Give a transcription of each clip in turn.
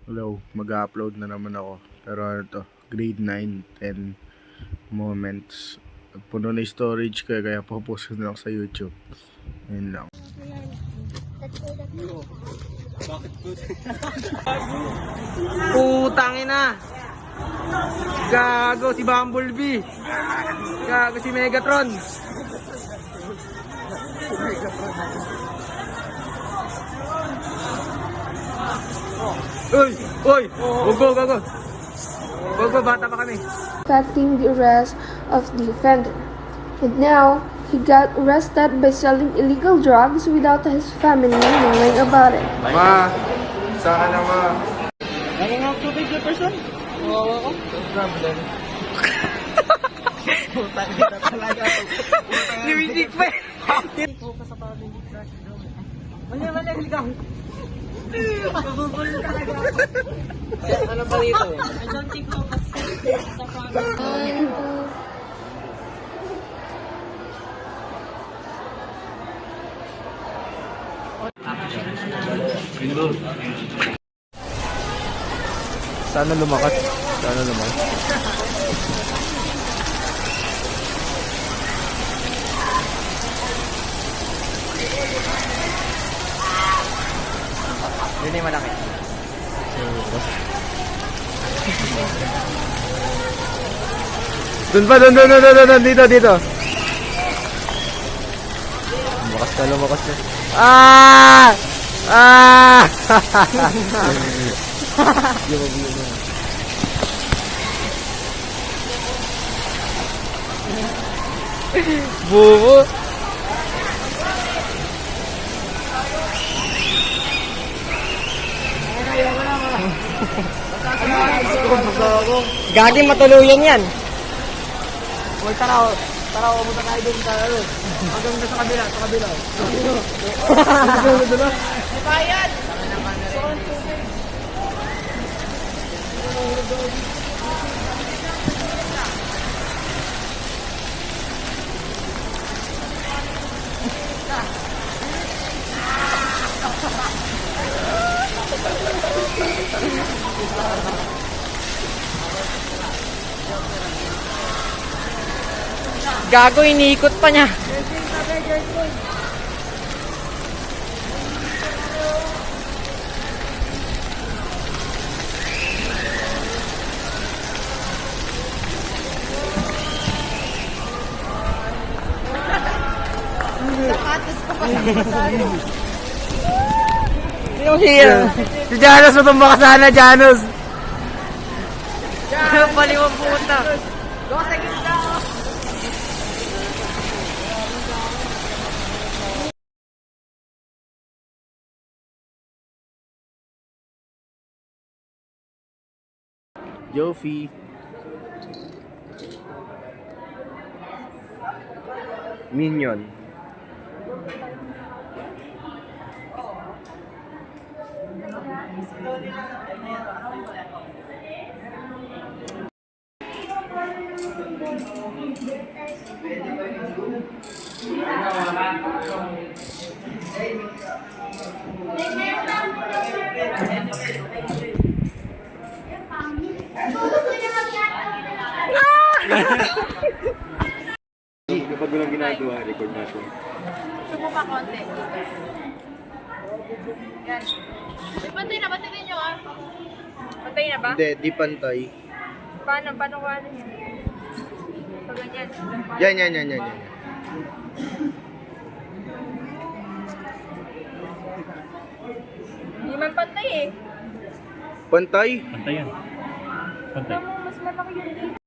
Hello, mag-upload na naman ako. Pero ano to, grade 9, 10 moments. Puno na yung storage ko kaya popost ko na lang sa YouTube. Yun lang. Putangin na. Gago si Bumblebee. Gago si Megatron. Uy! Uy! Go, go, go! Go, go, bata pa kami. Affecting the arrest of the offender. And now, he got arrested by selling illegal drugs without his family knowing about it. Ma! Saan na ma? Nangangang tubig na person? Wawa ko? No problem. Putang ina talaga. Lumisik pa eh. Focus sa family crush. Mali, ligaw. Kabubul talaga. Ano ba dito? I don't think focus sa family. Sana lumakas. Sana lumakas. Yun yung malaki. Dun pa, dun, dito. Lumakas na. Ah! Ah! Bubo. Gagi matuluyan yan. Huwag tara, umunta tayo dun sa ano. Hanggang sa kabila, Bayad! Gago, iniikot pa niya. Si Janos, matumba ka sana, Janos. Baliwang puta. Go sa gitna. Jofi. Minion. Kapag walang ginagawa, record natin. Gusto mo pa konti? Yan. Pantay na, pantay nyo ah. Pantay na ba? Hindi, di pantay. Paano ko ano yan? So, ganyan. Yan. Hindi man pantay eh. Pantay? Pantay yan. Pantay. Tignan mo, mas malaki yun dito.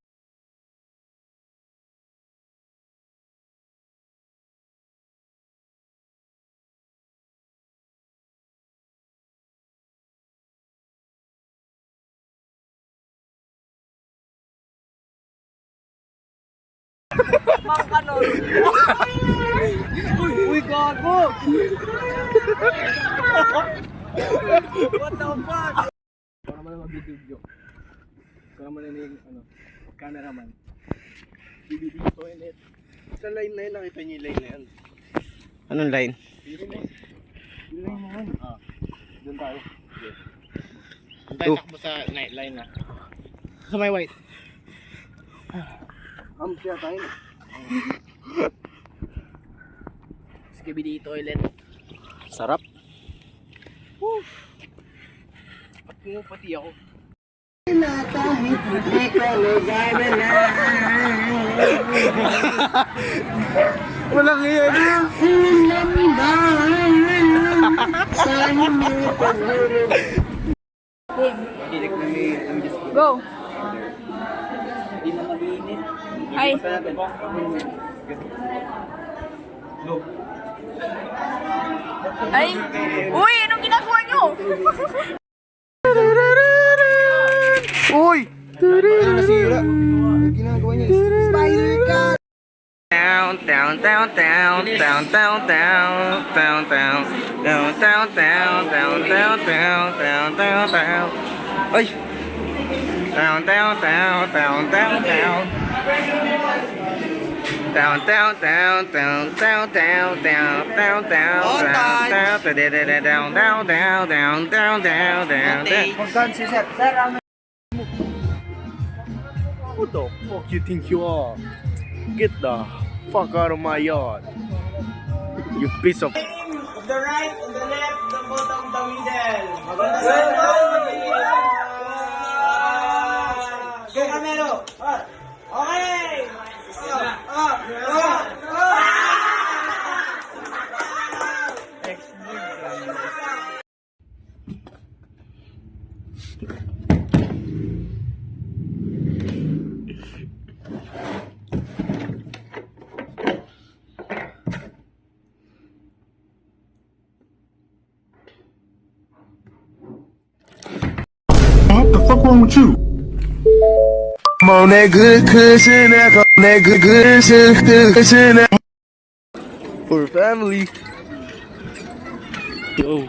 Uy, gago! What the fuck? Para mo na mag-video. Para mo na yung cameraman. Bibili ko toilet. Sa line na yun, nakita niyo yung line na yan. Anong line? Yun mo yun. Doon tayo. Tayo takbo sa nightline na. Sa may white. Siya tayo. Skibidi toilet. Sarap. Pati ako. Walang iyan. Go! Ay! Ay! Uy! Anong ginagawa nyo? Uy! Ano nasira? Yung ginagawa niya is spider cat! Down, down, down, down, down, down, down, down, down, down, down, down, down, down, down, down, down, down. Ay! Down, down, down, down, down, down. Down, down, down, down, down, down, down, down, down, down, down, down, down, down, down, down, down, down. Pagkaan si Sir. Sir, Who the fuck you think you are? Get the fuck out of my yard. You piece of... the right, on the left, the bottom, the middle. Go, Camero. Okay. What the fuck wrong with you? I'm on that good cushion, that good cushion, that. For family. Yo.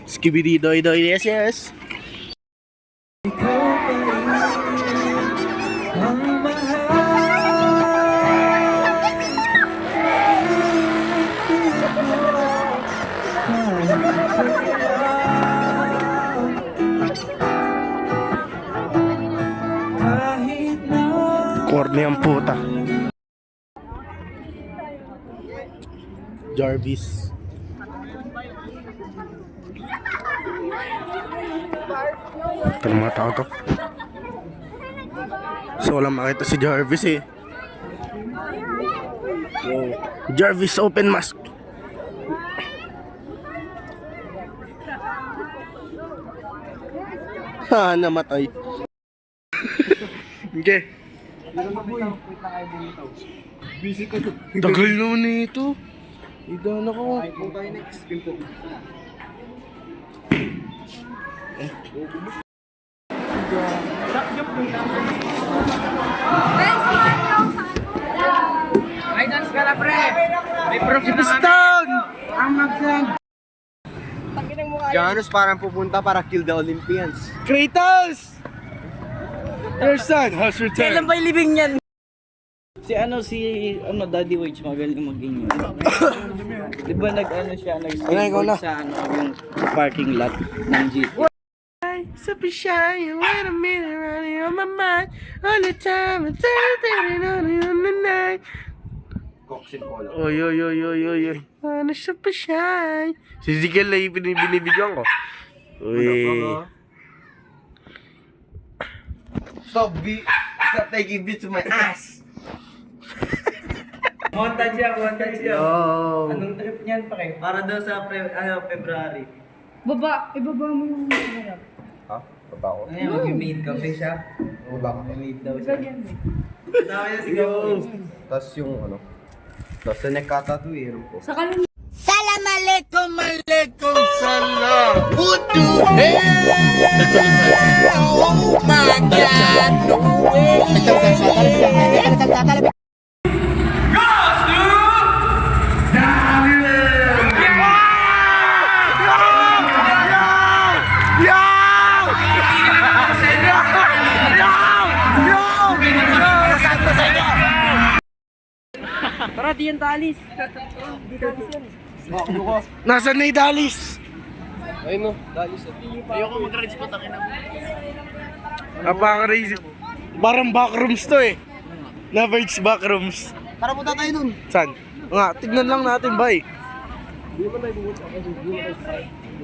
Skibidi doy doy, yes yes. Corny ang puta. Jarvis. Ito ng mga tao to. So walang makita si Jarvis eh. Yo. Jarvis open mask. Ha, namatay. Okay. Busy ka doon. Tagal naman na ito. Idan ako. Kung tayo next game po. May dance ka na, pre! May prof na kami! Ang magsan! Janus parang pupunta para kill the Olympians. Kratos! Your son has returned. Kailan ba ilibing yan? Si Daddy Wage magaling mag-inyo. Di ba nag-ano siya, nag-skateboard sa yung parking lot ng jeep. Super shy, wait a minute, running on my mind all the time. I'm turning on the night. Coxin Cola. Oy, oy, oy, oy, oy, oy. Ano super shy? Si Zigel na yung binibigyan ko. Uy. Stop taking beats to my ass! Montage siya. Oh. Anong trip niyan pa kayo? Para daw sa February. Ibaba mo yung harap. Ha? Baba ko? Ano yan, mag-made cafe siya? Baba ko. Mag-made daw siya. Kasama niya si Gapo. Tapos yung ano? Tapos sa neck tattoo eh. Ko. Sa kanila. Hindi yan talis. Hindi talis yan. Nasaan na yung dalis? Ayun no, dalis. Ayoko mag-red spot ang ina mo. Napaka-crazy. Parang backrooms to eh. Na Verge backrooms. Tara punta tayo dun. Saan? Nga, tignan lang natin, bay. Hindi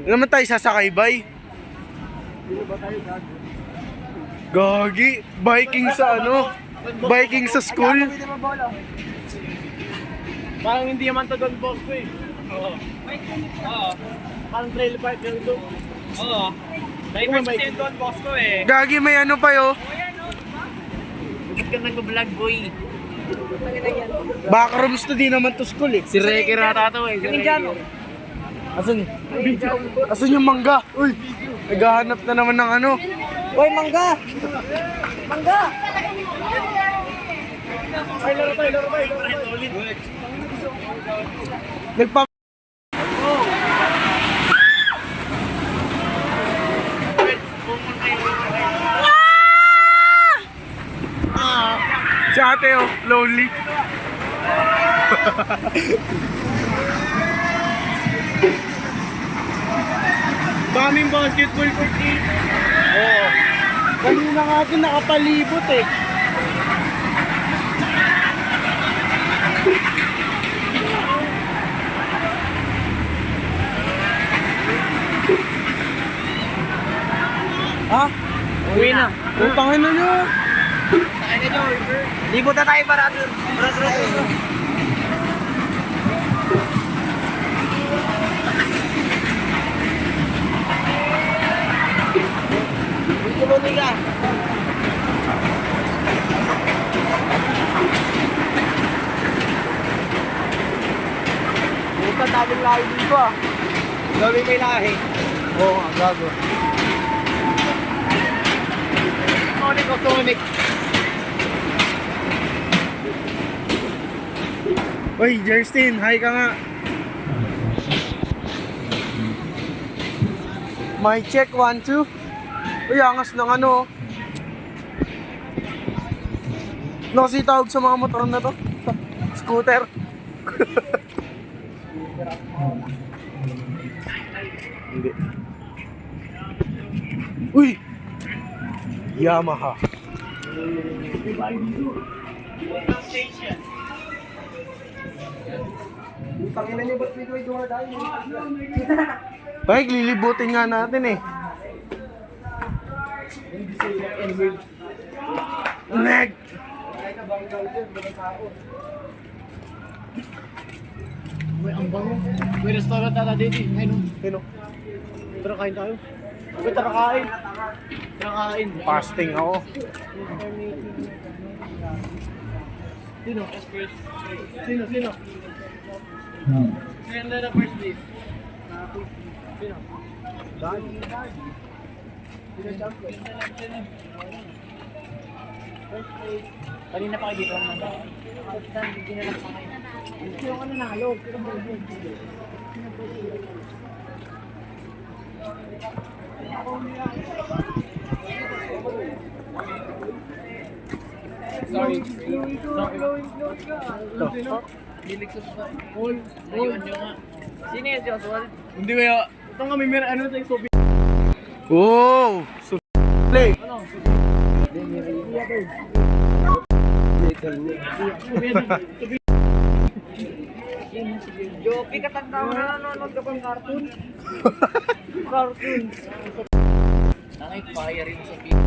naman tayo sasakay, bay. Gagi, biking sa ano? Biking sa school. Parang hindi naman to doon boss ko eh. Oo. Parang trail park lang doon. Oo. Divers kasi yung doon boss ko eh. Gagi, may ano pa yo. Bakit ka nag-vlog boy? Backrooms to, di naman to school eh. Si Reke rata to eh. Yung Indiano. Asan? Asan yung mangga? Uy, naghahanap na naman ng ano. Boy, mangga! Mangga! Ay, laro tayo. Nagpa... Si ate oh, lonely. Daming basketball court dito. Oo. Kanina nga ako nakapalibot eh. Ha? Uwi na. Utangin na nyo. Libot na tayo para doon. Tumunin ka. Puta, daming lahi dito ah. Daming may lahi. Oo nga, gago. Sonic. Uy, Jerstin, hi ka nga. My check, 1, 2. Uy, angas ng ano. Ano kasi tawag sa mga motor na to? Scooter. Hindi. Uy! Yamaha. Pangina niyo ba't dito ay dumadaan? Bakit lilibutin nga natin eh. Neg! Uy, ang bango. May restaurant na dito. Ayun. Sino? Tara kain tayo. Uy, tara kain. Tara kain. Fasting ako. Sino? Sino? Sino na first place? Sino? Dagi. Sino champion? First place. Kanina pa kayo dito ang nanda. Hindi na lang pa kayo. Sino ka nanalo? Sino ba yun? Sorry. Paul. Ayun nyo nga. Sino yan si Oswald? Hindi kaya. Ito nga may ano tayo sobi. Wow! Play! Ano? Jopi, katanda mo na nanonood ka pang cartoon. Cartoon. Nangay, fire rin sa video.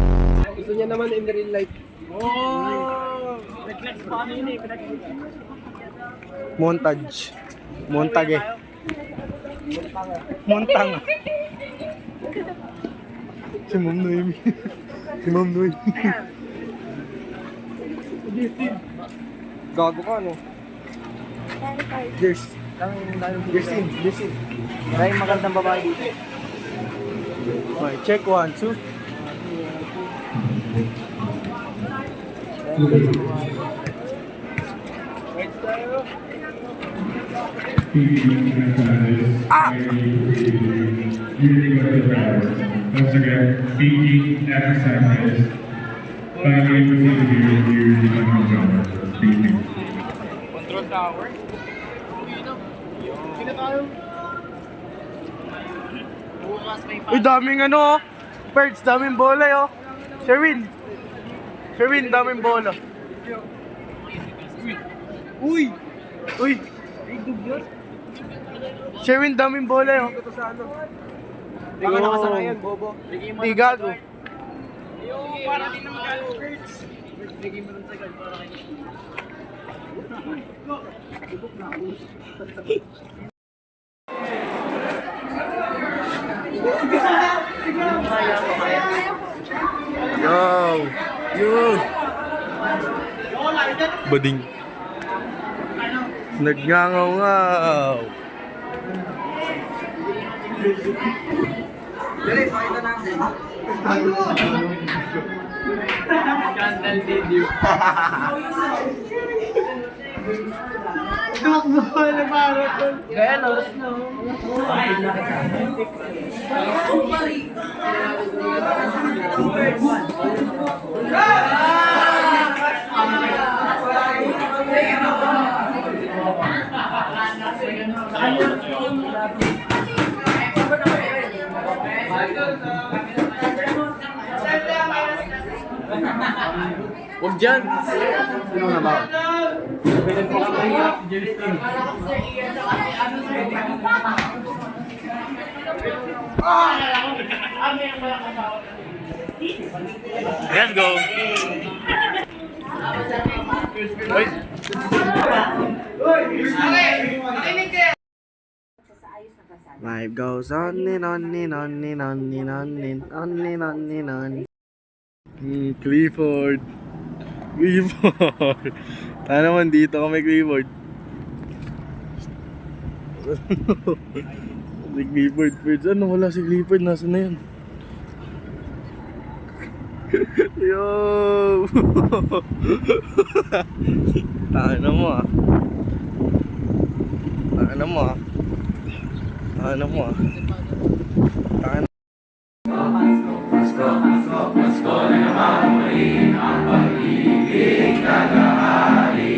Gusto niya naman in the real life. Oh! Reflex pa ano yun eh. Montage. Montage. Montang. Si Ma'am Noemi. Si Ma'am Noemi. Gago ka, no? Cheers. Cheers. Maraming magandang babae dito. Okay, check 1, 2. Once again, speaking exercises. By able to hear you become a drummer. Speaking. Uy, daming ano, birds, daming bola, yo. Sherwin, daming bola. Uy! Sherwin, daming bola, yo. Baka nakasanayan, bobo. Di gago. Para din naman gago, birds. Bigay mo rin sa gal para kayo. Yo! Bading. Nagngangaw-ngaw. Scandal video. Kaya lost na. Huwag dyan! Let's go! Uy! Life goes on and on and on and on and on and on and on and on. Clifford. Tayo naman dito kami, Clifford. Si Clifford, Birds. Ano, wala si Clifford. Nasaan na yun? Yo! Tayo mo ah. Tayo mo ah. Tayo mo ah. Tayo. Let's go. Let's go na mamuli ang pag-ibig na kahari.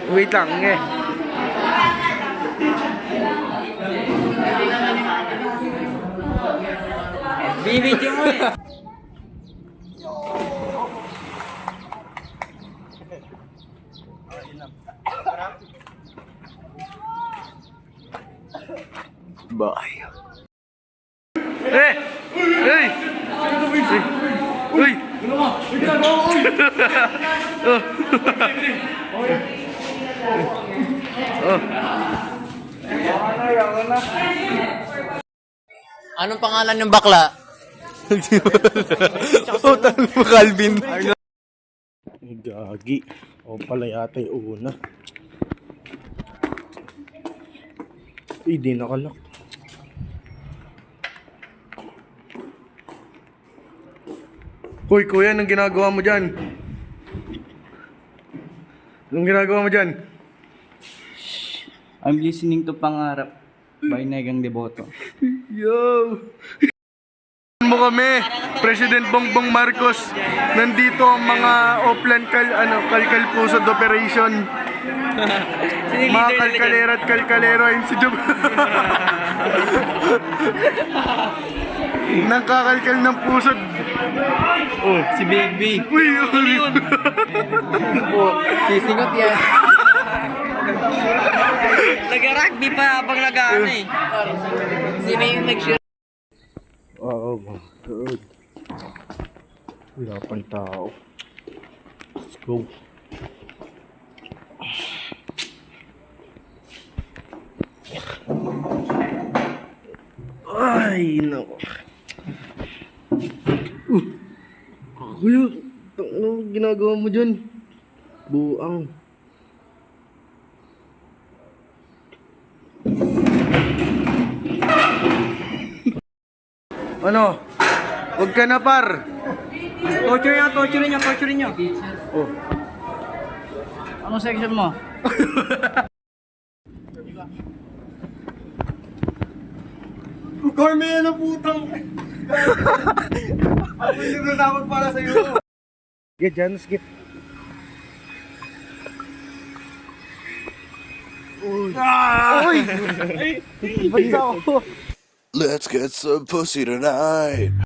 Wait lang eh. Bibidyo mo eh. Bye. Hey! Hey! Uy! Anong pangalan ng bakla? Utang mo, Calvin. Gagi. O pala yata yung una. Uy, di nakalak. Hoy, kuya, anong ginagawa mo dyan? Anong ginagawa mo dyan? I'm listening to Pangarap by Negang Deboto. Yo! Mo kami, President Bongbong Marcos. Nandito ang mga Oplan Kalkal Pusod Operation. Mga kalkalera at kalkalero ayun si Job. Nangkakalkal ng pusod. Oh, si Baby. Uy, yun. Sisingot yan. Nag-rugby pa habang nag-ano eh. Sino yung nag-share? Oh my God. Wala pang tao. Let's go. Ay, nako. Kuya, ano ginagawa mo dyan? Buang. Ano? Huwag ka na, par. Torture niyo. Oh. Anong section mo? Gourmet na putang. Ako yung dapat para sa'yo. Get dyan, skip. Uy! Let's get some pussy tonight.